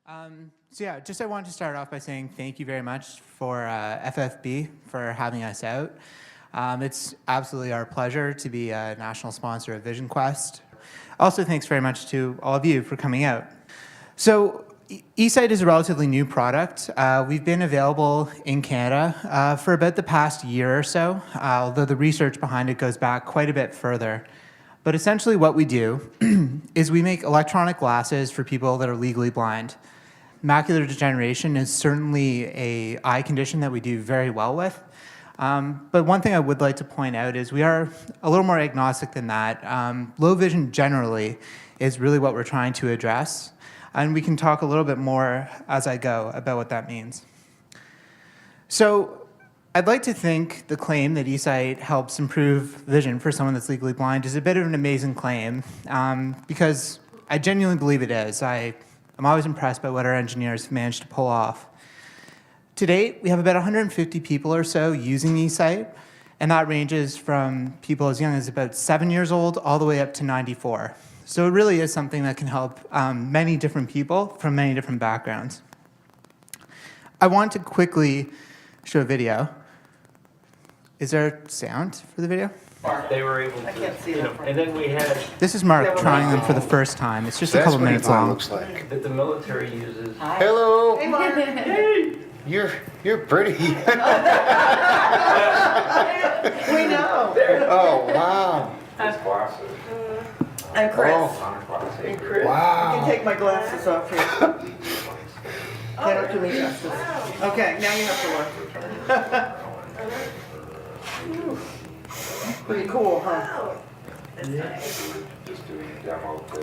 I wanted to start off by saying thank you very much for FFB for having us out. It's absolutely our pleasure to be a national sponsor of Vision Quest. Also, thanks very much to all of you for coming out. So, eSight is a relatively new product. We've been available in Canada for about the past year or so, although the research behind it goes back quite a bit further. But essentially what we do is we make electronic glasses for people that are legally blind. Macular degeneration is certainly an eye condition that we do very well with. But one thing I would like to point out is we are a little more agnostic than that. Low vision generally is really what we're trying to address. And we can talk a little bit more as I go about what that means. So I'd like to think the claim that eSight helps improve vision for someone that's legally blind is a bit of an amazing claim because I genuinely believe it is. I'm always impressed by what our engineers have managed to pull off. To date, we have about 150 people or so using eSight, and that ranges from people as young as about 7 years old all the way up to 94. So it really is something that can help many different people from many different backgrounds. I want to quickly show a video. Is there sound for the video? They were able to, I can't see them. And then we had... This is Mark trying them for the first time. It's just a couple minutes long. Looks like. That the military uses. Hi. Hello. Hey, Mark. Hey! You're pretty. We know. Oh, wow. His glasses. And Chris. Oh, And Chris. wow. You can take my glasses off here. That'll do me justice. Okay, now you have to look. Pretty cool, huh? Just doing a demo to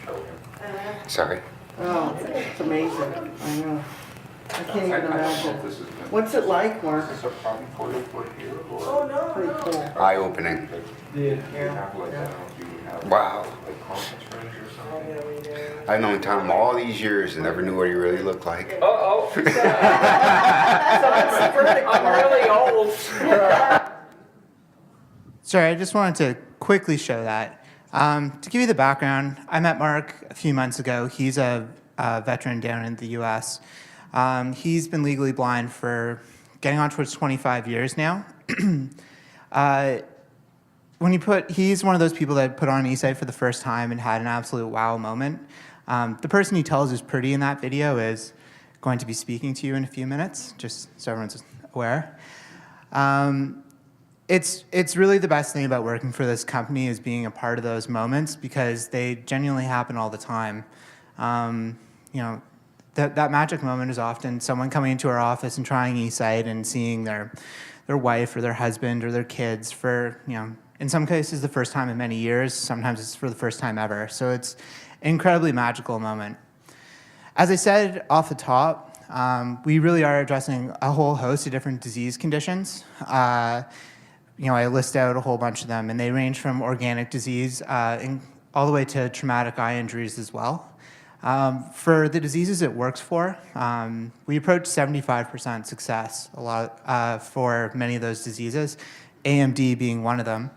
show him. Sorry. Oh, it's amazing. I know. I can't even imagine. What's it like, Mark? Is this a problem for you for here? Or Oh, no. Pretty cool. Eye-opening. Wow. I've known Tom all these years and never knew what he really looked like. Uh-oh. So that's the verdict, I'm Mark. really old. Sorry, I just wanted to quickly show that. To give you the background, I met Mark a few months ago. He's a veteran down in the US. He's been legally blind for getting on towards 25 years now. He's one of those people that put on eSight for the first time and had an absolute wow moment. The person he tells is pretty in that video is going to be speaking to you in a few minutes, just so everyone's aware. It's really the best thing about working for this company is being a part of those moments because they genuinely happen all the time. That magic moment is often someone coming into our office and trying eSight and seeing their wife or their husband or their kids for, in some cases the first time in many years, sometimes it's for the first time ever. So it's an incredibly magical moment. As I said off the top, we really are addressing a whole host of different disease conditions. I list out a whole bunch of them, and they range from organic disease all the way to traumatic eye injuries as well. For the diseases it works for, we approach 75% success for many of those diseases, AMD being one of them.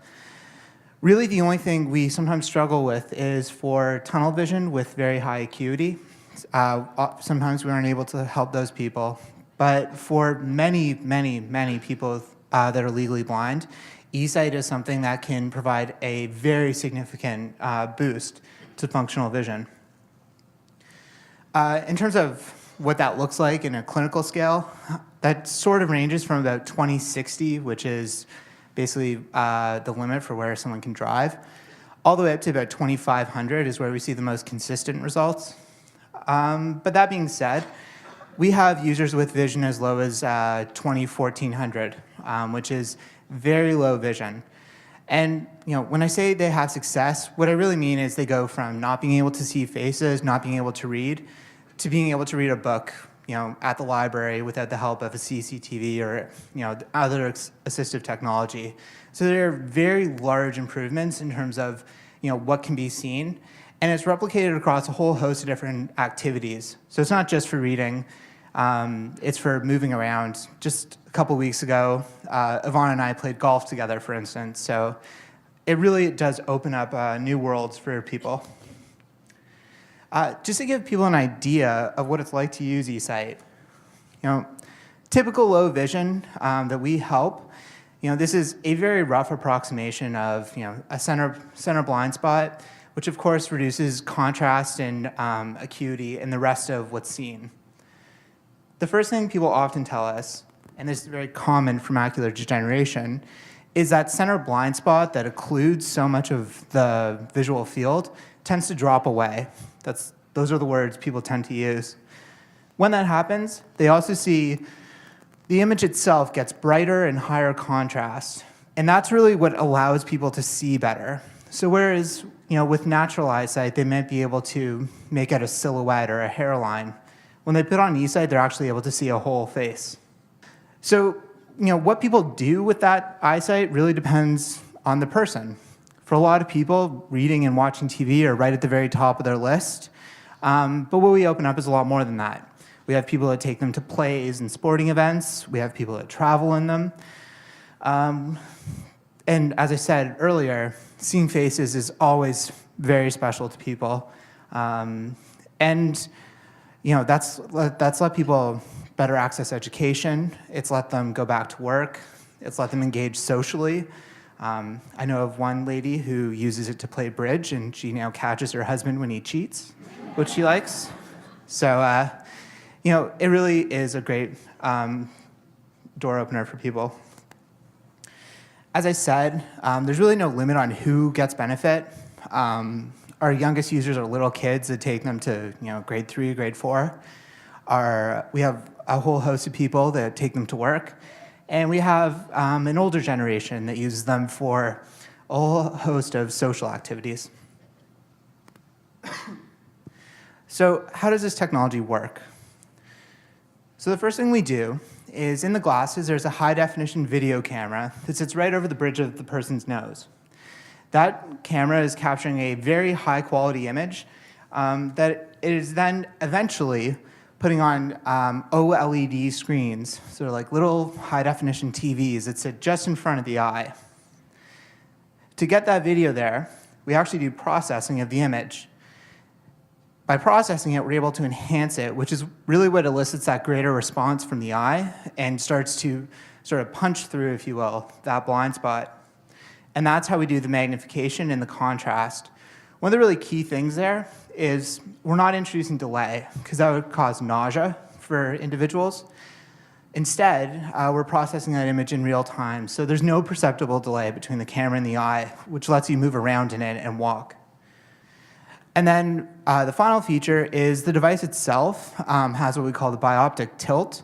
Really, the only thing we sometimes struggle with is for tunnel vision with very high acuity. Sometimes we aren't able to help those people, but for many, many, many people that are legally blind, eSight is something that can provide a very significant boost to functional vision. In terms of what that looks like in a clinical scale, that sort of ranges from about 20/60, which is basically the limit for where someone can drive, all the way up to about 2500 is where we see the most consistent results. But that being said, we have users with vision as low as 1400, which is very low vision. And when I say they have success, what I really mean is they go from not being able to see faces, not being able to read, to being able to read a book, at the library without the help of a CCTV or other assistive technology. So there are very large improvements in terms of what can be seen, and it's replicated across a whole host of different activities. So it's not just for reading. It's for moving around. Just a couple weeks ago, Yvonne and I played golf together, for instance. So it really does open up new worlds for people. Just to give people an idea of what it's like to use eSight. Typical low vision that we help, this is a very rough approximation of, a center blind spot, which of course reduces contrast and acuity and the rest of what's seen. The first thing people often tell us, and this is very common for macular degeneration, is that center blind spot that occludes so much of the visual field tends to drop away. Those are the words people tend to use. When that happens, they also see the image itself gets brighter and higher contrast. And that's really what allows people to see better. So whereas, with natural eyesight, they might be able to make out a silhouette or a hairline, when they put on eSight, they're actually able to see a whole face. So, what people do with that eyesight really depends on the person. For a lot of people, reading and watching TV are right at the very top of their list. But what we open up is a lot more than that. We have people that take them to plays and sporting events. We have people that travel in them. And as I said earlier, seeing faces is always very special to people. That's let people better access education. It's let them go back to work. It's let them engage socially. I know of one lady who uses it to play bridge, and she now catches her husband when he cheats, which she likes. So, it really is a great door opener for people. As I said, there's really no limit on who gets benefit. Our youngest users are little kids that take them to grade 3, grade 4. We have a whole host of people that take them to work. And we have an older generation that uses them for a whole host of social activities. So how does this technology work? So the first thing we do is in the glasses, there's a high-definition video camera that sits right over the bridge of the person's nose. That camera is capturing a very high-quality image that it is then eventually putting on OLED screens, sort of like little high-definition TVs that sit just in front of the eye. To get that video there, we actually do processing of the image. By processing it, we're able to enhance it, which is really what elicits that greater response from the eye and starts to sort of punch through, if you will, that blind spot. And that's how we do the magnification and the contrast. One of the really key things there is we're not introducing delay, because that would cause nausea for individuals. Instead, we're processing that image in real time, so there's no perceptible delay between the camera and the eye, which lets you move around in it and walk. And then the final feature is the device itself has what we call the bioptic tilt,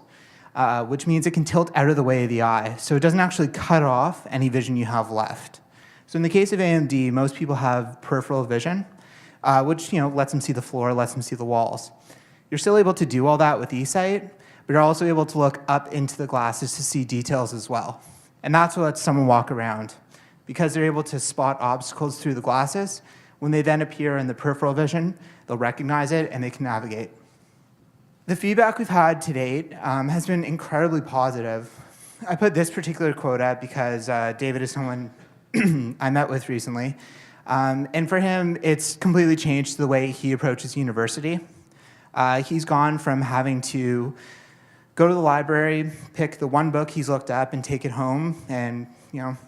which means it can tilt out of the way of the eye, so it doesn't actually cut off any vision you have left. So in the case of AMD, most people have peripheral vision, which lets them see the floor, lets them see the walls. You're still able to do all that with eSight, but you're also able to look up into the glasses to see details as well. And that's what lets someone walk around. Because they're able to spot obstacles through the glasses, when they then appear in the peripheral vision, they'll recognize it and they can navigate. The feedback we've had to date has been incredibly positive. I put this particular quote up because David is someone I met with recently. And for him, it's completely changed the way he approaches university. He's gone from having to go to the library, pick the one book he's looked up and take it home and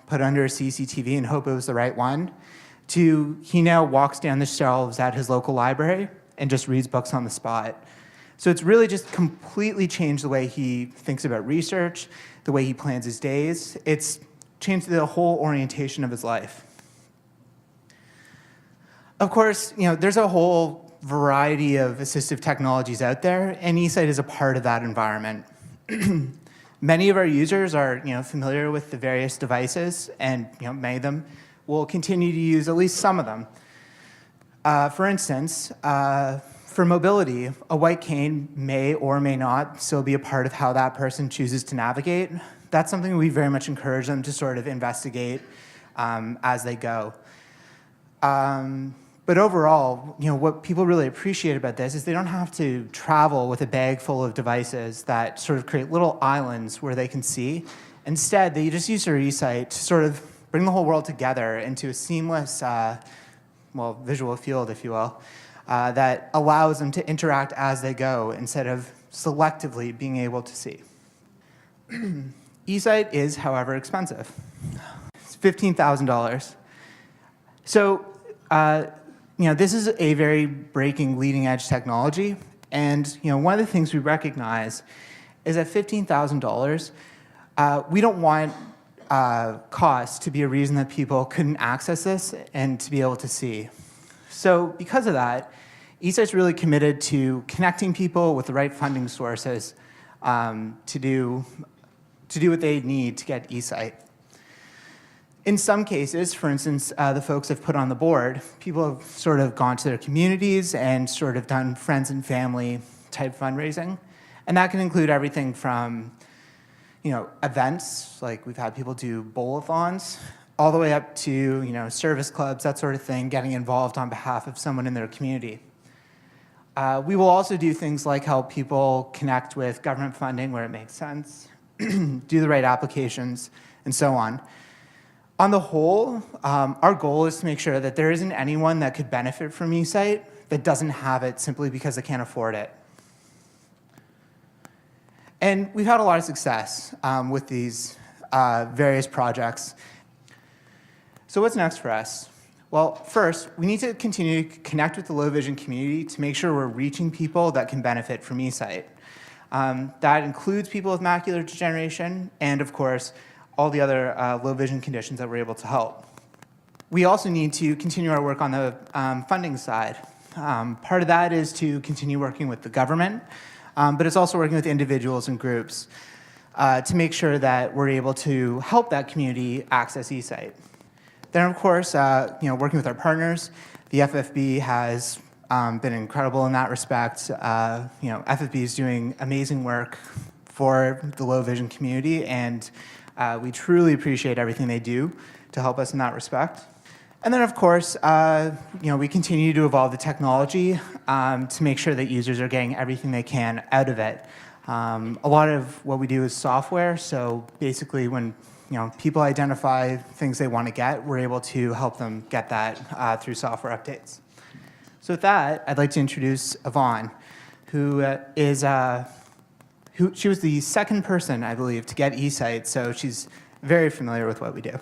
put it under a CCTV and hope it was the right one, to he now walks down the shelves at his local library and just reads books on the spot. So it's really just completely changed the way he thinks about research, the way he plans his days. It's changed the whole orientation of his life. Of course, there's a whole variety of assistive technologies out there, and eSight is a part of that environment. Many of our users are familiar with the various devices, and many of them will continue to use at least some of them. For instance, for mobility, a white cane may or may not still be a part of how that person chooses to navigate. That's something we very much encourage them to sort of investigate as they go. But overall, what people really appreciate about this is they don't have to travel with a bag full of devices that sort of create little islands where they can see. Instead, they just use their eSight to sort of bring the whole world together into a seamless, visual field, if you will. that allows them to interact as they go instead of selectively being able to see. eSight is, however, expensive. It's $15,000. So, this is a very breaking, leading-edge technology, and one of the things we recognize is that $15,000. We don't want cost to be a reason that people couldn't access this and to be able to see. So, because of that, eSight's really committed to connecting people with the right funding sources to do what they need to get eSight. In some cases, for instance, the folks I've put on the board, people have sort of gone to their communities and sort of done friends and family type fundraising. And that can include everything from, events, like we've had people do bowl-a-thons, all the way up to, service clubs, that sort of thing, getting involved on behalf of someone in their community. We will also do things like help people connect with government funding where it makes sense, do the right applications, and so on. On the whole, our goal is to make sure that there isn't anyone that could benefit from eSight that doesn't have it simply because they can't afford it. And we've had a lot of success with these various projects. So what's next for us? Well, first, we need to continue to connect with the low vision community to make sure we're reaching people that can benefit from eSight. That includes people with macular degeneration and, of course, all the other low vision conditions that we're able to help. We also need to continue our work on the funding side. Part of that is to continue working with the government, but it's also working with individuals and groups to make sure that we're able to help that community access eSight. Then, of course, working with our partners, the FFB has been incredible in that respect. FFB is doing amazing work for the low vision community, and we truly appreciate everything they do to help us in that respect. And then, of course, we continue to evolve the technology to make sure that users are getting everything they can out of it. A lot of what we do is software, so basically when people identify things they want to get, we're able to help them get that through software updates. So with that, I'd like to introduce Yvonne, who she was the second person, I believe, to get eSight, so she's very familiar with what we do.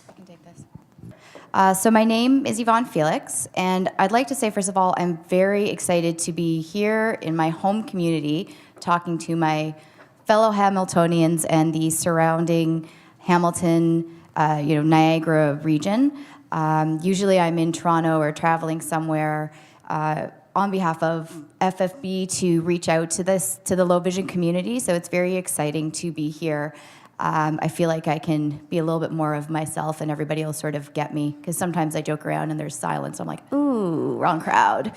I can take this. So my name is Yvonne Felix, and I'd like to say, first of all, I'm very excited to be here in my home community talking to my fellow Hamiltonians and the surrounding Hamilton, Niagara region. Usually I'm in Toronto or traveling somewhere on behalf of FFB to reach out to the low vision community, so it's very exciting to be here. I feel like I can be a little bit more of myself and everybody will sort of get me, because sometimes I joke around and there's silence. I'm like, ooh, wrong crowd.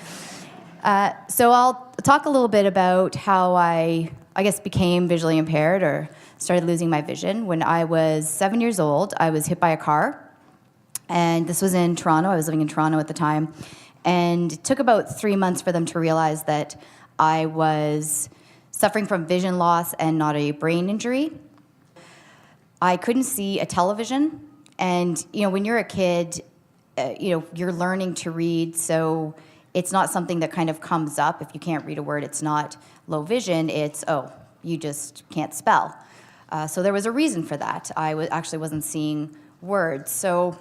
So I'll talk a little bit about how I guess became visually impaired or started losing my vision. When I was 7 years old, I was hit by a car, and this was in Toronto. I was living in Toronto at the time, and it took about 3 months for them to realize that I was suffering from vision loss and not a brain injury. I couldn't see a television, and when you're a kid, you're learning to read, so it's not something that kind of comes up. If you can't read a word, it's not low vision, it's, you just can't spell. So there was a reason for that. I actually wasn't seeing words. So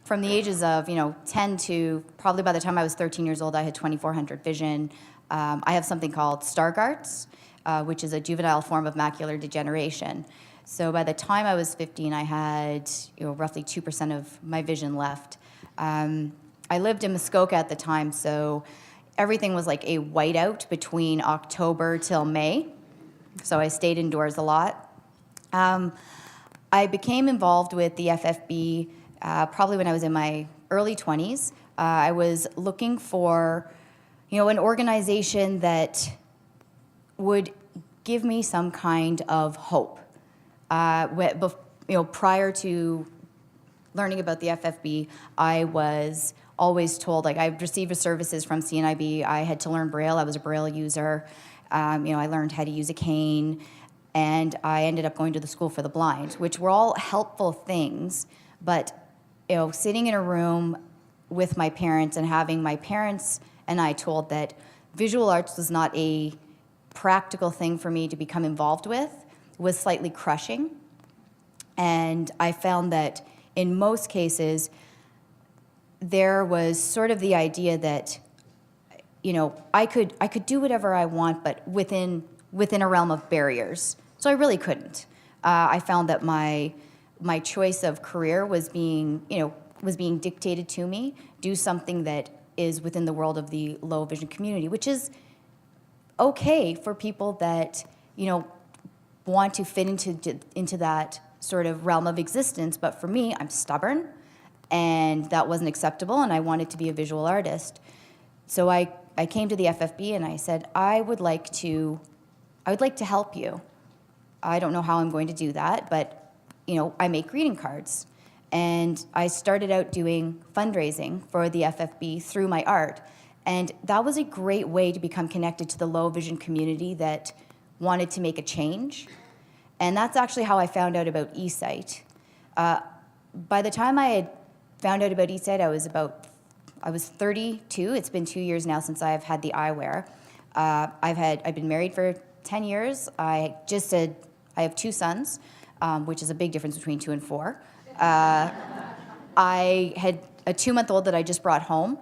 from the ages of 10 to probably by the time I was 13 years old, I had 2400 vision. I have something called Stargardt's, which is a juvenile form of macular degeneration. So by the time I was 15, I had roughly 2% of my vision left. I lived in Muskoka at the time, so everything was like a whiteout between October till May. So I stayed indoors a lot. I became involved with the FFB probably when I was in my early 20s. I was looking for, an organization that would give me some kind of hope. Prior to learning about the FFB, I was always told, I received services from CNIB. I had to learn Braille. I was a Braille user. I learned how to use a cane. And I ended up going to the School for the Blind, which were all helpful things. But, sitting in a room with my parents and having my parents and I told that visual arts was not a practical thing for me to become involved with, was slightly crushing. And I found that in most cases, there was sort of the idea that, I could do whatever I want, but within a realm of barriers. So I really couldn't. I found that my choice of career was being dictated to me. Do something that is within the world of the low vision community, which is okay for people that want to fit into that sort of realm of existence. But for me, I'm stubborn, and that wasn't acceptable, and I wanted to be a visual artist. So I came to the FFB and I said, I would like to help you. I don't know how I'm going to do that, but I make greeting cards. And I started out doing fundraising for the FFB through my art. And that was a great way to become connected to the low vision community that wanted to make a change. And that's actually how I found out about eSight. By the time I had found out about eSight, I was 32. It's been 2 years now since I've had the eyewear. I've been married for 10 years. I just said I have 2 sons, which is a big difference between 2 and 4. I had a 2-month-old that I just brought home.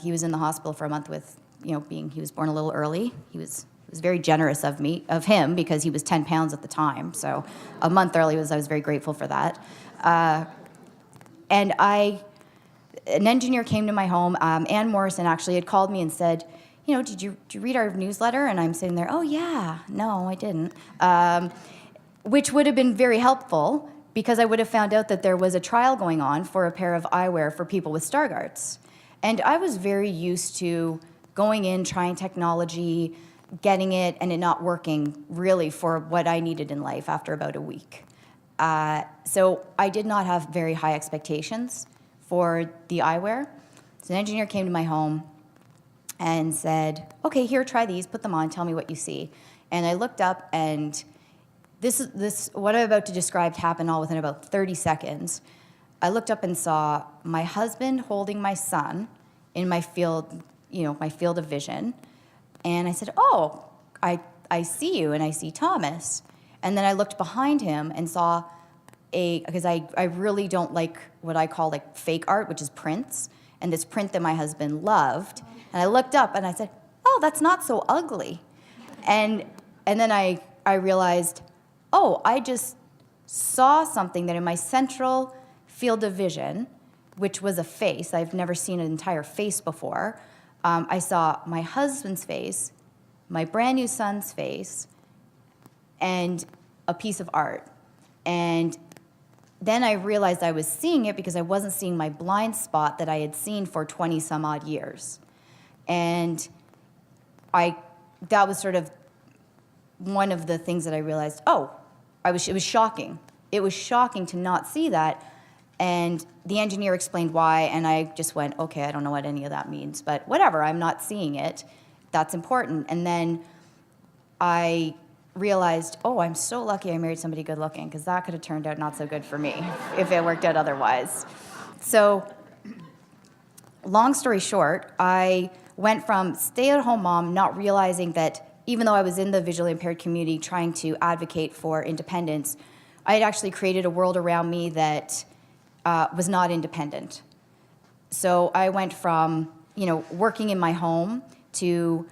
He was in the hospital for a month with, he was born a little early. It was very generous of him, because he was 10 pounds at the time. So a month early I was very grateful for that. And an engineer came to my home. Ann Morrison actually had called me and said, did you read our newsletter? And I'm sitting there, oh yeah, no, I didn't. Which would have been very helpful, because I would have found out that there was a trial going on for a pair of eyewear for people with Stargardts. And I was very used to going in, trying technology, getting it, and it not working really for what I needed in life after about a week. So I did not have very high expectations for the eyewear. So an engineer came to my home and said, okay, here, try these, put them on, tell me what you see. And I looked up, and this what I'm about to describe happened all within about 30 seconds. I looked up and saw my husband holding my son in my field of vision. And I said, oh, I see you, and I see Thomas. And then I looked behind him and saw because I really don't like what I call like fake art, which is prints, and this print that my husband loved. And I looked up and I said, oh, that's not so ugly. And then I realized, oh, I just saw something that in my central field of vision, which was a face, I've never seen an entire face before, I saw my husband's face, my brand new son's face, and a piece of art. And then I realized I was seeing it because I wasn't seeing my blind spot that I had seen for 20 some odd years. And that was sort of one of the things that I realized, it was shocking. It was shocking to not see that. And the engineer explained why, and I just went, okay, I don't know what any of that means, but whatever, I'm not seeing it. That's important. And then I realized, I'm so lucky I married somebody good looking, because that could have turned out not so good for me if it worked out otherwise. So long story short, I went from stay-at-home mom, not realizing that even though I was in the visually impaired community trying to advocate for independence, I had actually created a world around me that was not independent. So I went from, working in my home to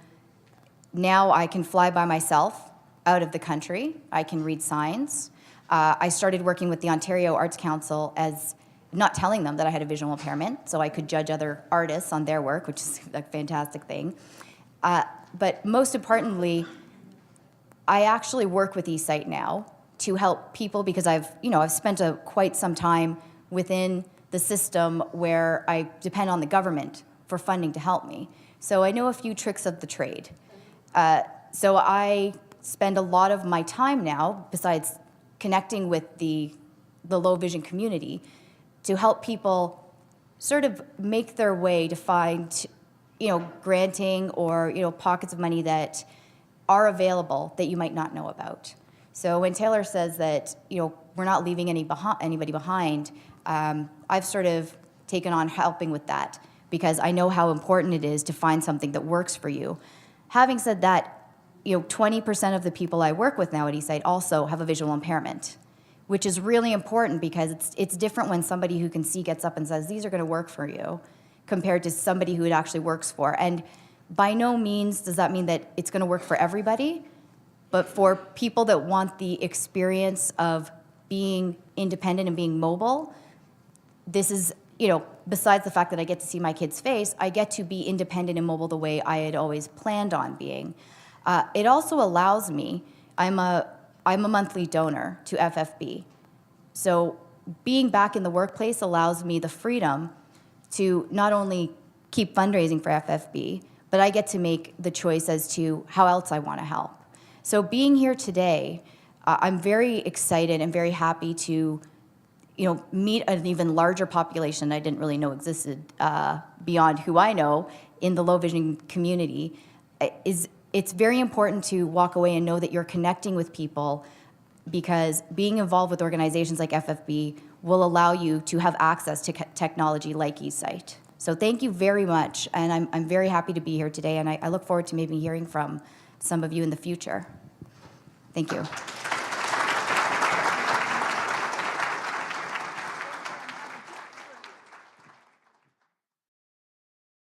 now I can fly by myself out of the country. I can read signs. I started working with the Ontario Arts Council as not telling them that I had a visual impairment, so I could judge other artists on their work, which is a fantastic thing. But most importantly, I actually work with eSight now to help people, because I've spent quite some time within the system where I depend on the government for funding to help me. So I know a few tricks of the trade. So I spend a lot of my time now, besides connecting with the low vision community, to help people sort of make their way to find, granting or, pockets of money that are available that you might not know about. So when Taylor says that, we're not leaving anybody behind, I've sort of taken on helping with that because I know how important it is to find something that works for you. Having said that, 20% of the people I work with now at eSight also have a visual impairment, which is really important because it's different when somebody who can see gets up and says, these are going to work for you, compared to somebody who it actually works for. And by no means does that mean that it's going to work for everybody, but for people that want the experience of being independent and being mobile, this is, besides the fact that I get to see my kid's face, I get to be independent and mobile the way I had always planned on being. It also allows me, I'm a monthly donor to FFB. So being back in the workplace allows me the freedom to not only keep fundraising for FFB, but I get to make the choice as to how else I want to help. So being here today, I'm very excited and very happy to meet an even larger population I didn't really know existed beyond who I know in the low vision community. It's very important to walk away and know that you're connecting with people, because being involved with organizations like FFB will allow you to have access to technology like eSight. So thank you very much, and I'm very happy to be here today, and I look forward to maybe hearing from some of you in the future. Thank you.